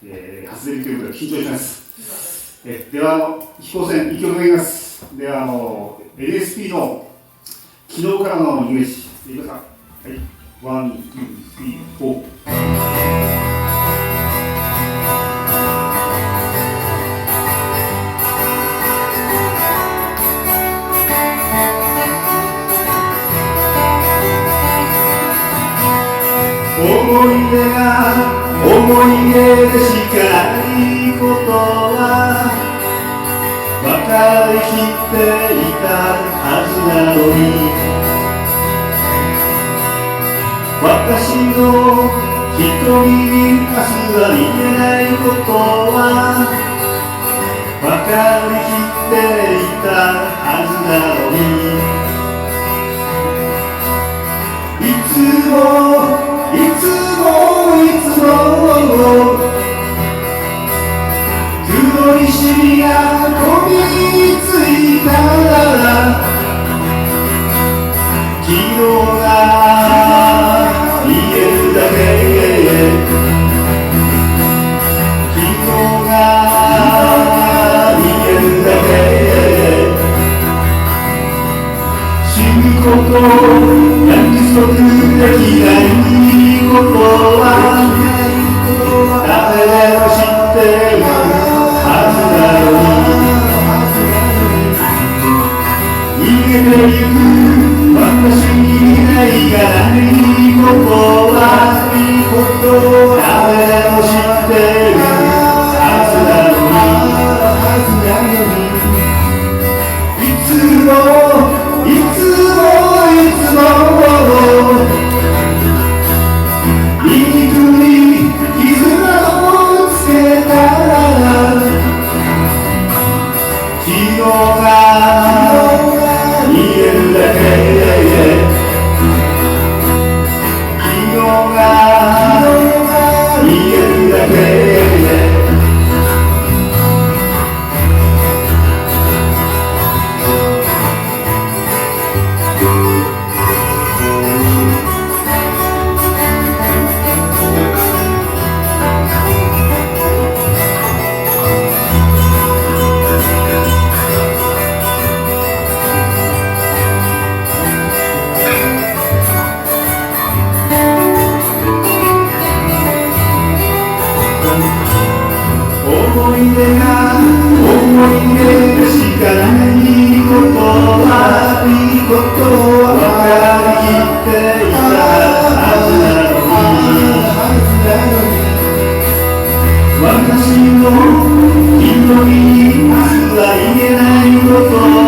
初競りということで緊張します。では飛行船1曲目いきます。ではLSP の昨日からの逃げ道いきますか。はい、ワン、ツー、スリー、フォー。思い出が思い出でしかないことは分かりきっていたはずなのに、私の瞳に明日は見えないことは分かりきっていたはずなのに、いつも黒いシミがこびりついたら昨日が見えるだけ、昨日が見えるだけ、死ぬこと約束できないことは誰でも知っているはずなのに、逃げてゆく私に愛がないことは誰でも知っているはずなのに、いつも思い出が思い出でしかないことは分かりきっていたはずなのに、私の瞳に明日は言えないこと